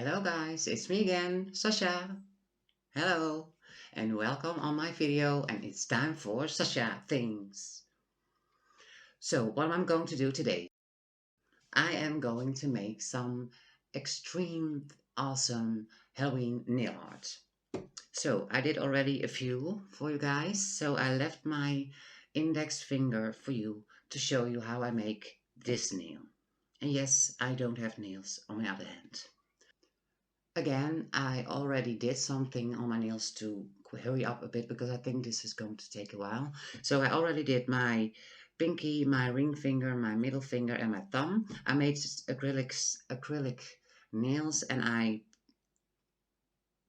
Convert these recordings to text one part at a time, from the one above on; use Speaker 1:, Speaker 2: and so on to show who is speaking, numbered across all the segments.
Speaker 1: Hello guys, it's me again, Sasha. Hello, and welcome on my video, and it's time for Sasha Things. So what I'm going to do today, I am going to make some extreme awesome Halloween nail art. So I did already a few for you guys, so I left my index finger for you to show you how I make this nail. And yes, I don't have nails on my other hand. Again, I already did something on my nails to hurry up a bit because I think this is going to take a while. So I already did my pinky, my ring finger, my middle finger, and my thumb. I made acrylic nails and I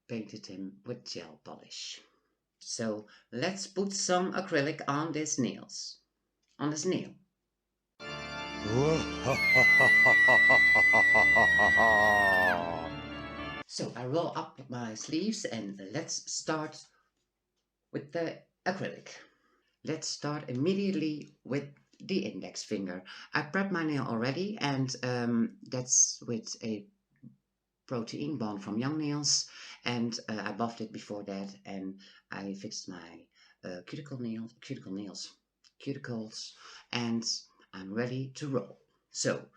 Speaker 1: painted them with gel polish. So let's put some acrylic on this nails, on this nail. So I roll up my sleeves and let's start with the acrylic. Let's start immediately with the index finger. I prepped my nail already, and that's with a protein bond from Young Nails, and I buffed it before that, and I fixed my cuticles, and I'm ready to roll. So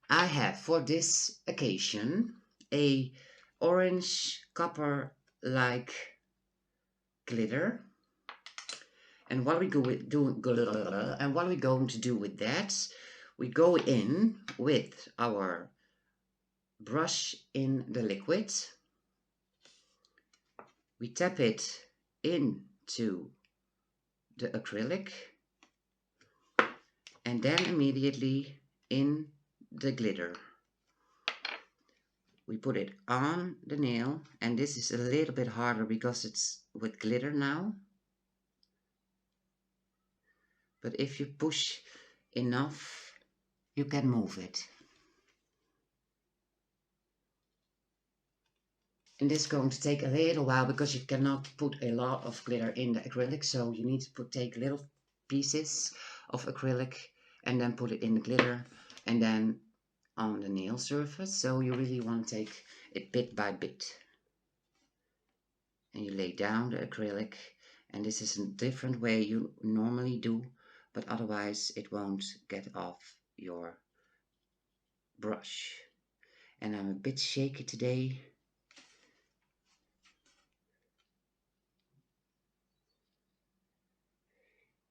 Speaker 1: I have for this occasion a orange copper like glitter. And what are we going to do with that? We go in with our brush in the liquid. We tap it into the acrylic and then immediately in the glitter. We put it on the nail, and this is a little bit harder because it's with glitter now. But if you push enough, you can move it. And this is going to take a little while because you cannot put a lot of glitter in the acrylic, so you need to take little pieces of acrylic and then put it in the glitter and then on the nail surface. So you really want to take it bit by bit. And you lay down the acrylic, and this is a different way you normally do, but otherwise it won't get off your brush. And I'm a bit shaky today.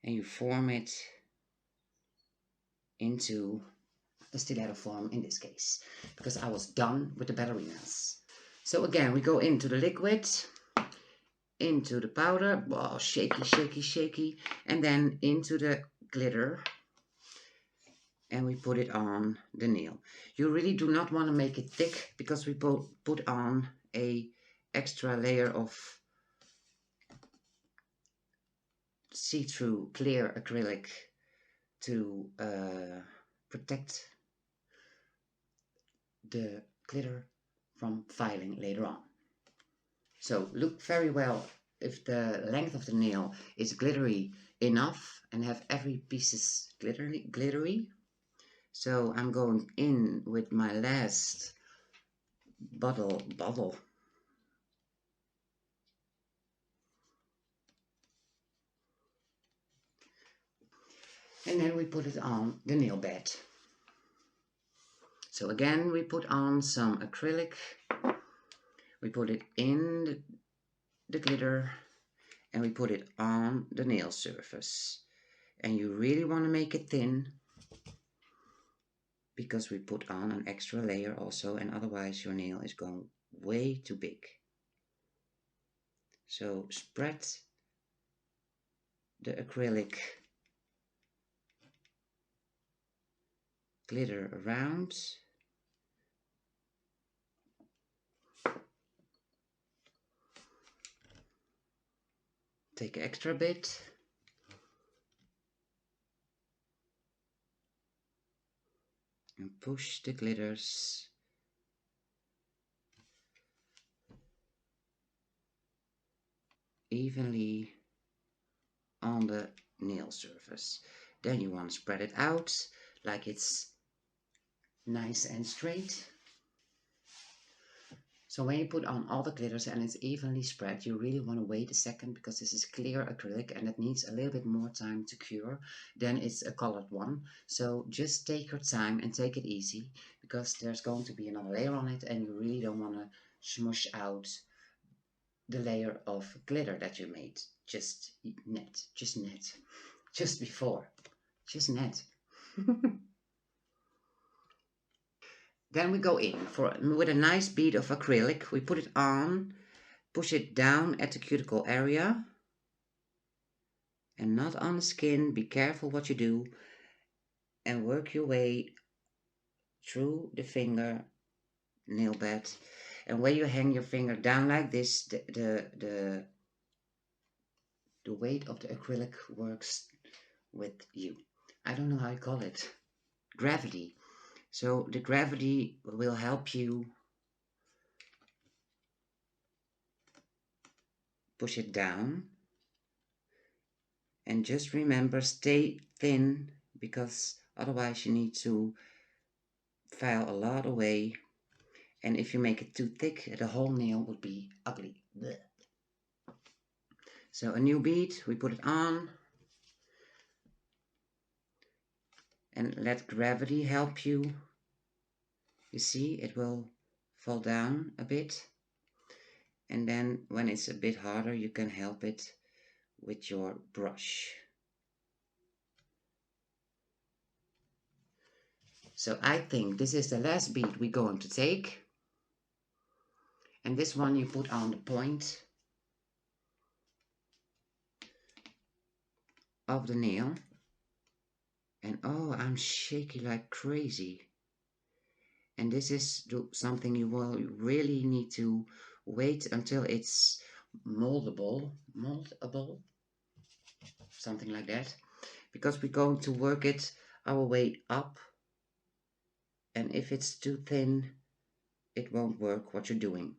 Speaker 1: And you form it into a stiletto form in this case, because I was done with the ballerinas. So again, we go into the liquid, into the powder, wow, shaky, shaky, shaky, and then into the glitter, and we put it on the nail. You really do not want to make it thick because we put on a extra layer of see-through clear acrylic to protect the glitter from filing later on. So look very well if the length of the nail is glittery enough and have every piece is glittery. So I'm going in with my last bottle. And then we put it on the nail bed. So again, we put on some acrylic. We put it in the glitter and we put it on the nail surface. And you really want to make it thin because we put on an extra layer also, and otherwise your nail is going way too big. So spread the acrylic glitter around. Take an extra bit. And push the glitters evenly on the nail surface. Then you want to spread it out like it's nice and straight. So when you put on all the glitters and it's evenly spread, you really want to wait a second because this is clear acrylic and it needs a little bit more time to cure than it's a colored one. So just take your time and take it easy because there's going to be another layer on it and you really don't want to smush out the layer of glitter that you made. Just net, just before, just net. Then we go in with a nice bead of acrylic. We put it on, push it down at the cuticle area and not on the skin. Be careful what you do and work your way through the finger nail bed. And when you hang your finger down like this, the weight of the acrylic works with you. I don't know how you call it. Gravity. So the gravity will help you push it down. And just remember, stay thin because otherwise you need to file a lot away. And if you make it too thick, the whole nail would be ugly. Blech. So a new bead, we put it on. And let gravity help you. You see, it will fall down a bit. And then when it's a bit harder, you can help it with your brush. So I think this is the last bead we're going to take. And this one you put on the point of the nail. And oh, I'm shaky like crazy. And this is something you will really need to wait until it's moldable, something like that. Because we're going to work it our way up. And if it's too thin, it won't work what you're doing.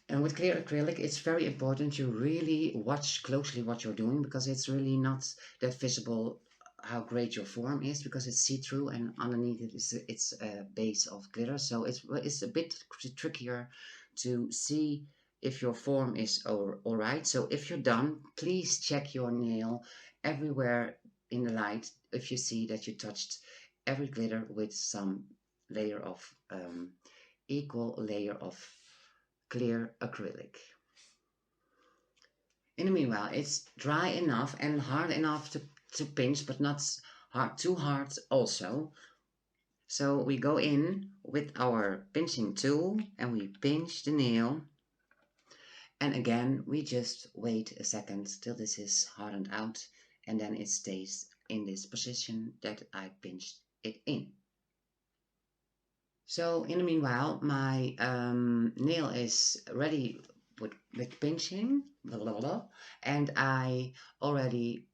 Speaker 1: And with clear acrylic, it's very important you really watch closely what you're doing because it's really not that visible how great your form is because it's see-through and underneath it's a base of glitter. So it's a bit trickier to see if your form is all right. So if you're done, please check your nail everywhere in the light if you see that you touched every glitter with some layer of equal layer of clear acrylic. In the meanwhile, it's dry enough and hard enough to pinch, but not too hard also. So we go in with our pinching tool and we pinch the nail. And again, we just wait a second till this is hardened out and then it stays in this position that I pinched it in. So in the meanwhile, my nail is ready with pinching, blah, blah, blah, and I already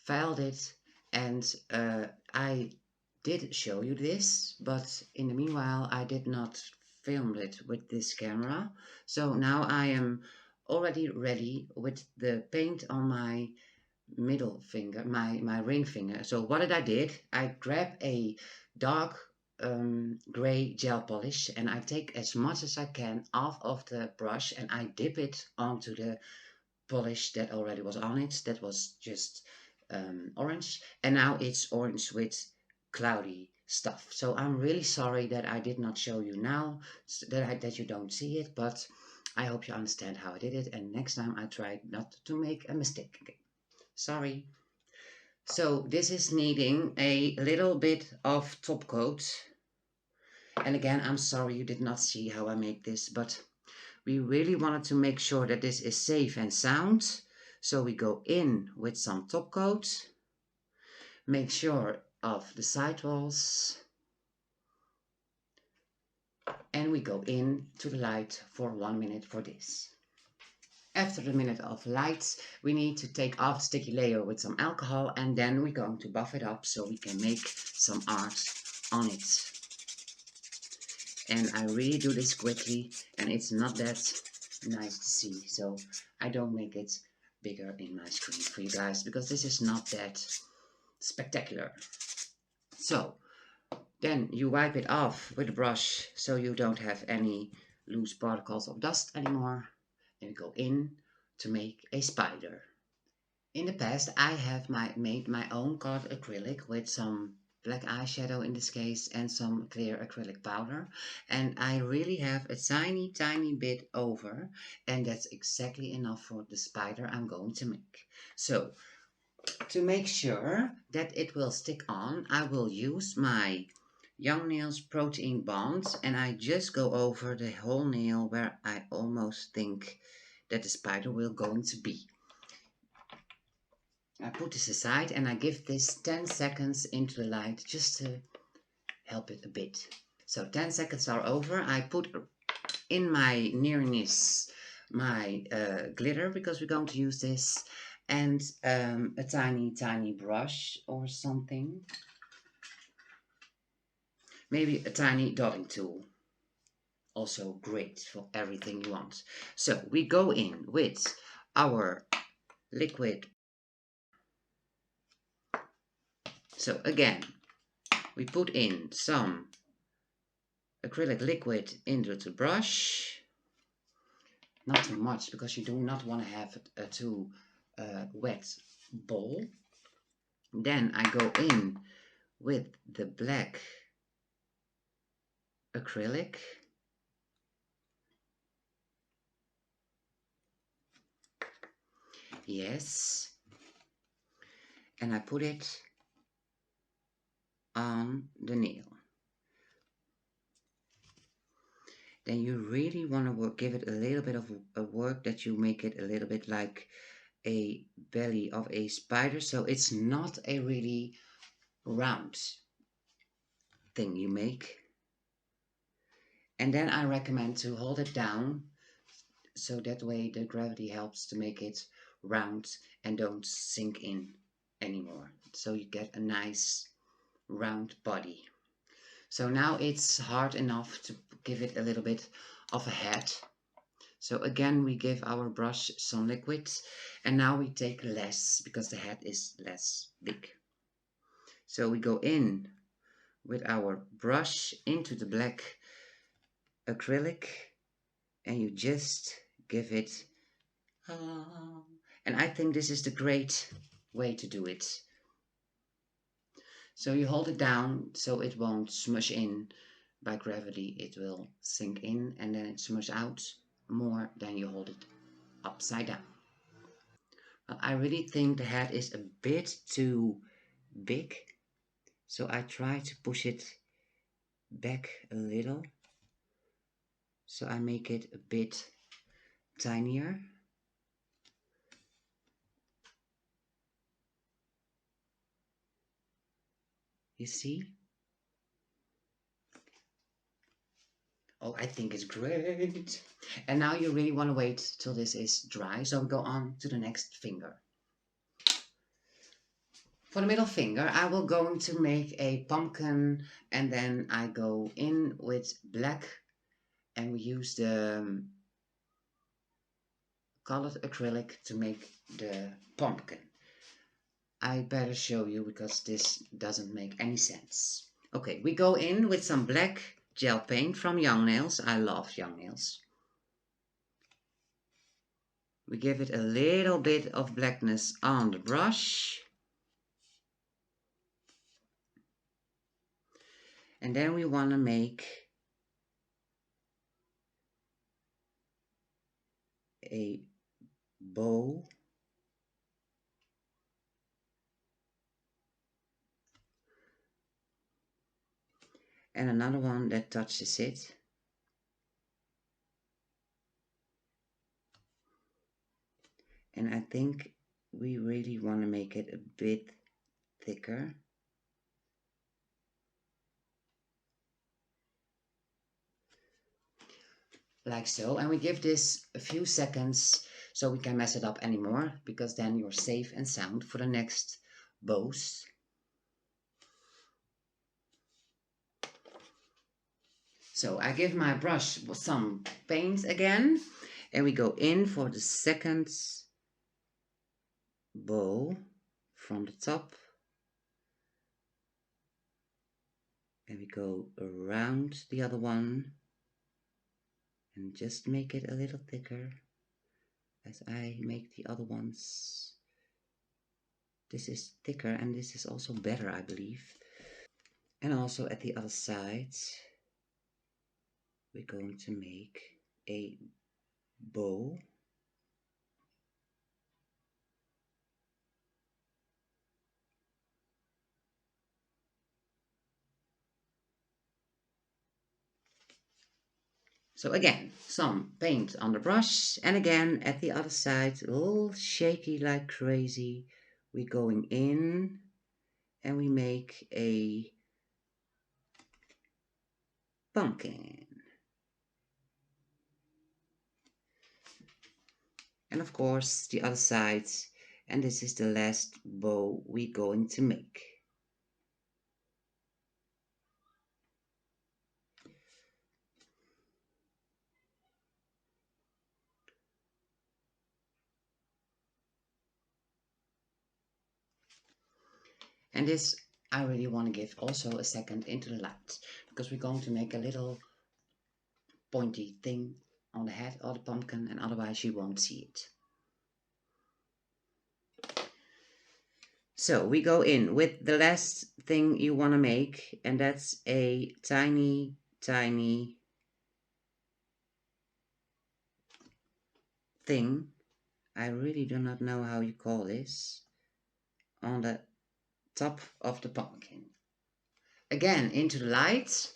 Speaker 1: filed it, and I did show you this, but in the meanwhile I did not film it with this camera. So now I am already ready with the paint on my middle finger, my ring finger. So what I did, I grabbed a dark gray gel polish and I take as much as I can off of the brush and I dip it onto the polish that already was on it. That was just orange, and now it's orange with cloudy stuff. So I'm really sorry that I did not show you now, that you don't see it, but I hope you understand how I did it, and next time I try not to make a mistake again. Sorry. So this is needing a little bit of top coat. And again, I'm sorry you did not see how I make this, but we really wanted to make sure that this is safe and sound. So we go in with some top coat, make sure of the side walls, and we go in to the light for 1 minute for this. After the minute of light, we need to take off the sticky layer with some alcohol and then we're going to buff it up so we can make some art on it. And I really do this quickly and it's not that nice to see, so I don't make it bigger in my screen for you guys because this is not that spectacular. So Then you wipe it off with a brush so you don't have any loose particles of dust anymore. And we go in to make a spider. In the past, I have made my own colored acrylic with some black eyeshadow in this case and some clear acrylic powder. And I really have a tiny, tiny bit over, and that's exactly enough for the spider I'm going to make. So, to make sure that it will stick on, I will use my Young Nails Protein Bond, and I just go over the whole nail where I almost think that the spider will going to be. I put this aside and I give this 10 seconds into the light just to help it a bit. So 10 seconds are over. I put in my nearness my glitter because we're going to use this, and a tiny brush or something. Maybe a tiny dotting tool. Also great for everything you want. So we go in with our liquid. So again, we put in some acrylic liquid into the brush. Not too much because you do not want to have a too wet bowl. Then I go in with the black acrylic. Yes. And I put it on the nail. Then you really want to give it a little bit of a work that you make it a little bit like a belly of a spider, so it's not a really round thing you make. And then I recommend to hold it down so that way the gravity helps to make it round and don't sink in anymore, so you get a nice round body. So now it's hard enough to give it a little bit of a head. So again, we give our brush some liquid, and now we take less because the head is less big. So we go in with our brush into the black acrylic, and you just give it, and I think this is the great way to do it. So you hold it down so it won't smush in by gravity. It will sink in and then it smush out more than you hold it upside down. Well, I really think the head is a bit too big, so I try to push it back a little, so I make it a bit tinier. You see? Oh, I think it's great. And now you really want to wait till this is dry, so we go on to the next finger. For the middle finger, I will going to make a pumpkin, and then I go in with black, and we use the colored acrylic to make the pumpkin. I better show you because this doesn't make any sense. Okay, we go in with some black gel paint from Young Nails. I love Young Nails. We give it a little bit of blackness on the brush. And then we want to make a bow. And another one that touches it. And I think we really want to make it a bit thicker. Like so. And we give this a few seconds so we can mess it up anymore, because then you're safe and sound for the next bows. So I give my brush some paint again, and we go in for the second bow from the top, And we go around the other one and just make it a little thicker as I make the other ones. This is thicker and this is also better, I believe. And also at the other side, we're going to make a bow. So again, some paint on the brush, and again at the other side, all shaky like crazy. We're going in and we make a pumpkin. And of course the other side, and this is the last bow we're going to make. And this I really want to give also a second into the light, because we're going to make a little pointy thing on the head of the pumpkin, and otherwise you won't see it. So we go in with the last thing you want to make, and that's a tiny thing. I really do not know how you call this, on the top of the pumpkin. Again into the light,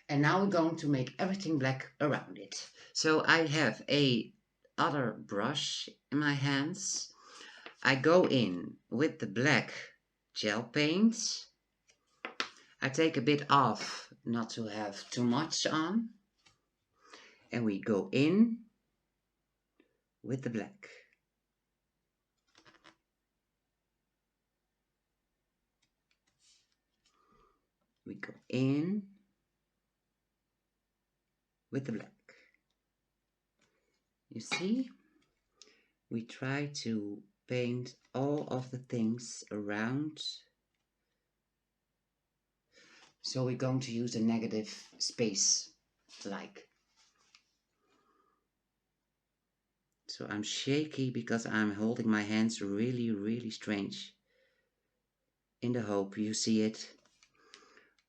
Speaker 1: and now we're going to make everything black around it. So I have a other brush in my hands. I go in with the black gel paint. I take a bit off, not to have too much on, and we go in with the black. We go in with the black. You see, we try to paint all of the things around. So we're going to use a negative space like. So I'm shaky because I'm holding my hands really strange, in the hope you see it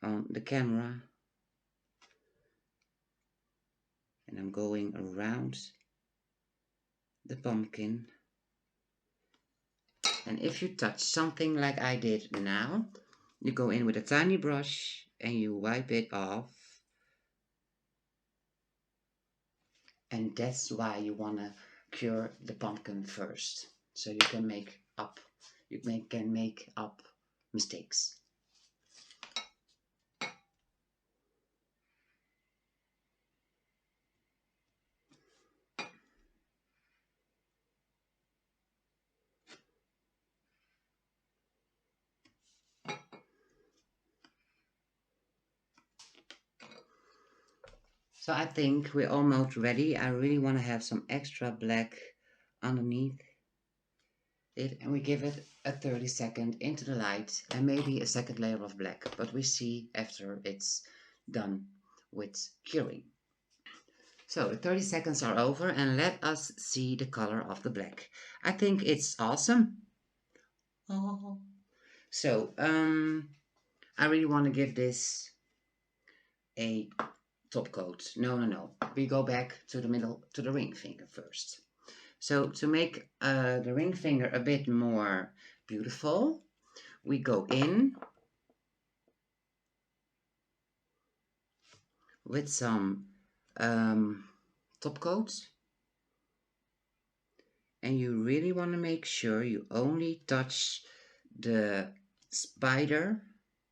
Speaker 1: on the camera. And I'm going around the pumpkin. And if you touch something like I did now, you go in with a tiny brush and you wipe it off. And that's why you want to cure the pumpkin first, so you can make up mistakes. So I think we're almost ready. I really want to have some extra black underneath it, and we give it a 30-second into the light and maybe a second layer of black, but we see after it's done with curing. So the 30 seconds are over, and let us see the color of the black. I think it's awesome. Oh. So I really want to give this a top coat. No. We go back to the middle, to the ring finger first. So to make the ring finger a bit more beautiful, we go in with some top coat. And you really want to make sure you only touch the spider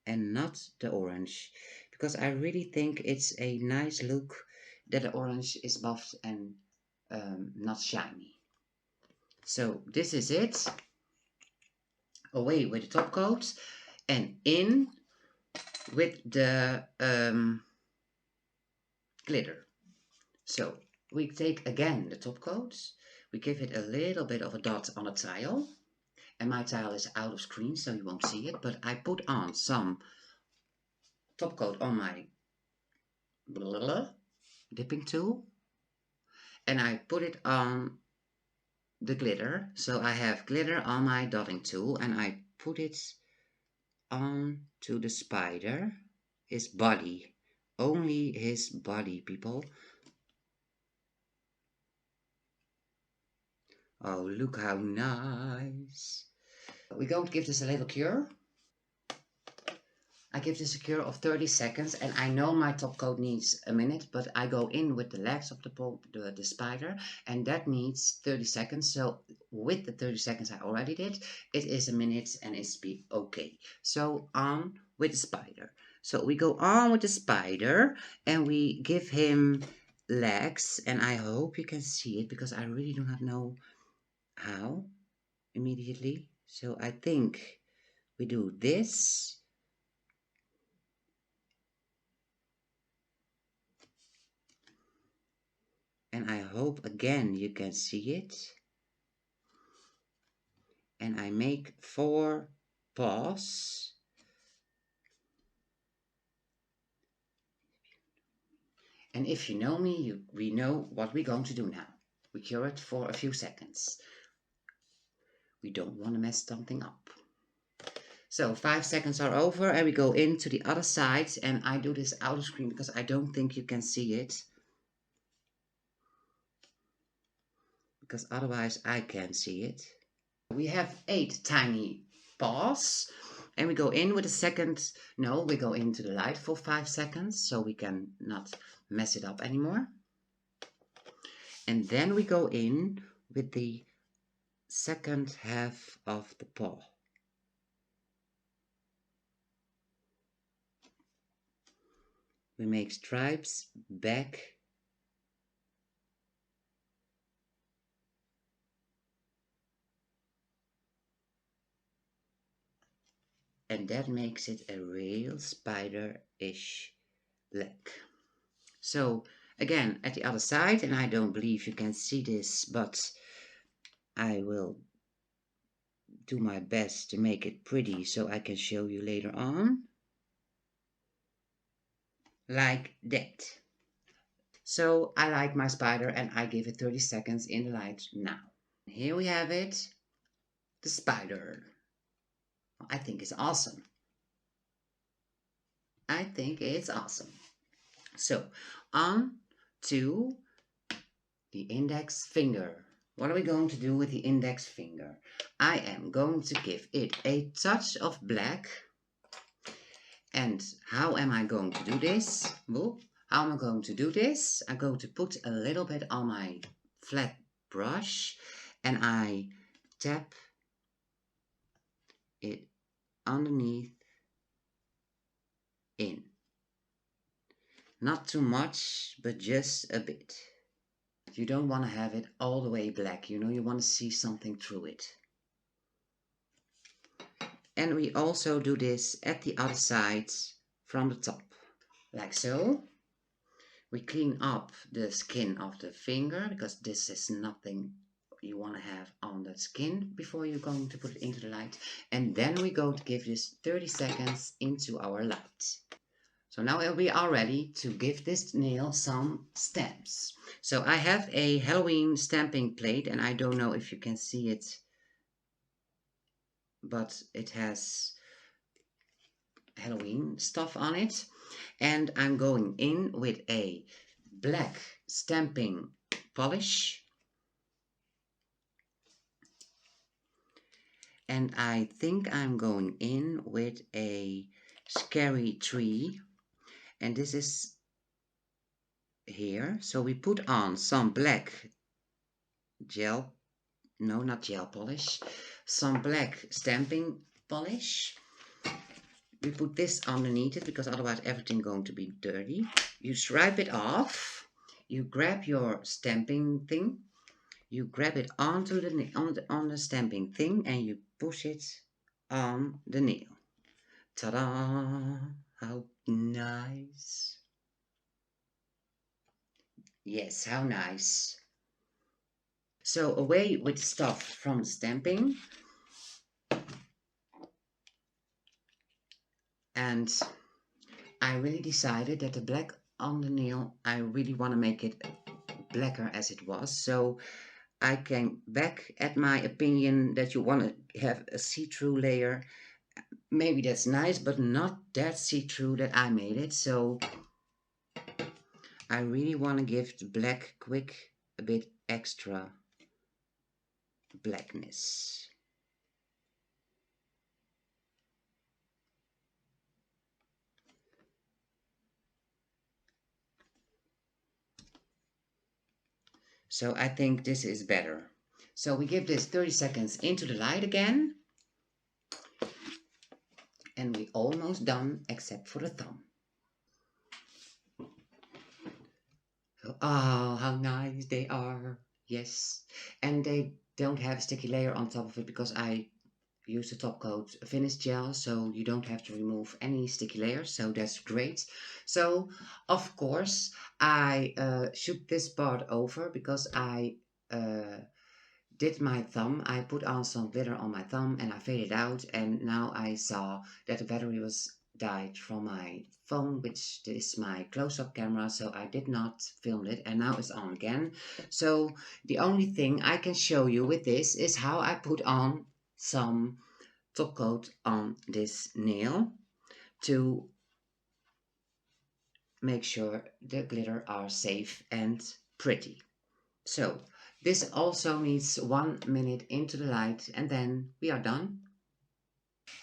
Speaker 1: and not the orange, because I really think it's a nice look that the orange is buffed and not shiny. So this is it. Away with the top coat and in with the glitter. So we take again the top coat, we give it a little bit of a dot on a tile, and my tile is out of screen so you won't see it, but I put on some top coat on my dipping tool, and I put it on the glitter. So I have glitter on my dotting tool, and I put it on to the spider, his body, only his body, people. Oh, look how nice. We're going to give this a little cure. I give this a cure of 30 seconds, and I know my top coat needs a minute, but I go in with the legs of the spider, and that needs 30 seconds. So with the 30 seconds I already did, it is a minute and it's be okay. So on with the spider. So we go on with the spider and we give him legs, and I hope you can see it because I really do not know how immediately. So I think we do this. And I hope again you can see it. And I make 4 paws. And if you know me, we know what we're going to do now. We cure it for a few seconds. We don't want to mess something up. So 5 seconds are over and we go into the other side, and I do this out of screen because I don't think you can see it. Because otherwise I can see it. We have 8 tiny paws, and we go in with a second. No, we go into the light for 5 seconds so we can not mess it up anymore. And then we go in with the second half of the paw. We make stripes back and that makes it a real spider-ish leg. So again at the other side, and I don't believe you can see this, but I will do my best to make it pretty so I can show you later on. Like that. So I like my spider and I give it 30 seconds in the light now. Here we have it, the spider. I think it's awesome. I think it's awesome. So on to the index finger. What are we going to do with the index finger? I am going to give it a touch of black. And how am I going to do this? Well, how am I going to do this? I'm going to put a little bit on my flat brush and I tap it underneath in. Not too much, but just a bit. You don't want to have it all the way black, you know, you want to see something through it. And we also do this at the other side from the top, like so. We clean up the skin of the finger because this is nothing you want to have on that skin before you're going to put it into the light. And then we go to give this 30 seconds into our light. So now we are ready to give this nail some stamps. So I have a Halloween stamping plate and I don't know if you can see it, but it has Halloween stuff on it. And I'm going in with a black stamping polish. And I think I'm going in with a scary tree. And this is here. So we put on some black gel, no, not gel polish, some black stamping polish. We put this underneath it because otherwise everything going to be dirty. You stripe it off. You grab your stamping thing. You grab it onto on the stamping thing and you push it on the nail. Ta-da! How nice! Yes, how nice. So away with the stuff from the stamping. And I really decided that the black on the nail, I really want to make it blacker as it was. So I came back at my opinion that you want to have a see-through layer. Maybe that's nice, but not that see-through that I made it. So I really want to give the black quick a bit extra blackness. So I think this is better. So we give this 30 seconds into the light again. And we almost done except for the thumb. Oh, how nice they are. Yes. And they don't have a sticky layer on top of it because I use the top coat finish gel, so you don't have to remove any sticky layers, so that's great. So of course I shook this part over because I uh, did my thumb. I put on some glitter on my thumb and I faded out, and now I saw that the battery was died from my phone, which is my close-up camera, so I did not film it, and now it's on again. So the only thing I can show you with this is how I put on some top coat on this nail to make sure the glitter are safe and pretty. So this also needs 1 minute into the light and then we are done.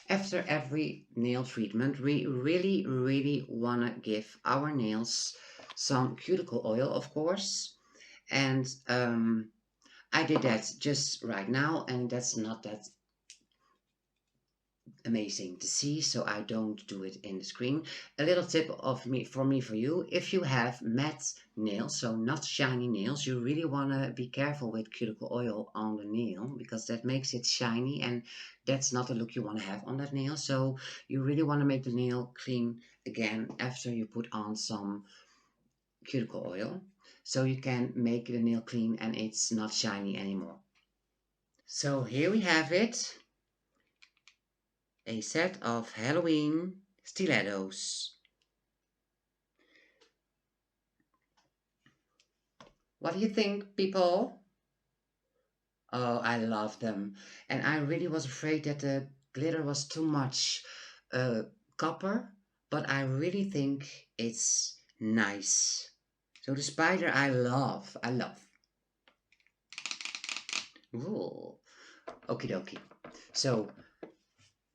Speaker 1: After every nail treatment, we really want to give our nails some cuticle oil, of course. And I did that just right now, and that's not that amazing to see, so I don't do it in the screen. A little tip of me for you, if you have matte nails, so not shiny nails, you really want to be careful with cuticle oil on the nail because that makes it shiny, and that's not the look you want to have on that nail. So you really want to make the nail clean again after you put on some cuticle oil, so you can make the nail clean and it's not shiny anymore. So here we have it, a set of Halloween stilettos. What do you think, people? Oh, I love them. And I really was afraid that the glitter was too much uh, copper, but I really think it's nice. So the spider I love, I love. Ooh, okie dokie. So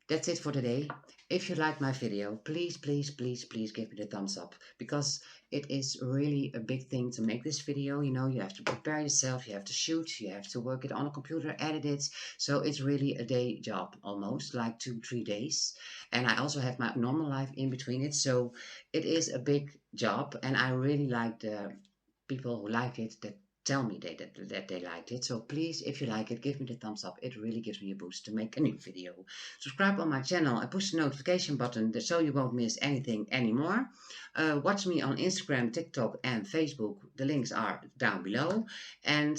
Speaker 1: that's it for today. If you like my video, please give me the thumbs up because it is really a big thing to make this video. You know, you have to prepare yourself, you have to shoot, you have to work it on a computer, edit it. So it's really a day job, almost like 2-3 days. And I also have my normal life in between it. So it is a big job, and I really like the people who like it that tell me that they liked it. So please, if you like it, give me the thumbs up. It really gives me a boost to make a new video. Subscribe on my channel and push the notification button so you won't miss anything anymore. Watch me on Instagram, TikTok and Facebook. The links are down below. And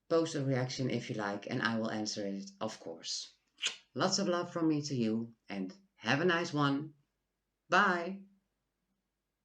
Speaker 1: post a reaction if you like and I will answer it, of course. Lots of love from me to you and have a nice one. Bye.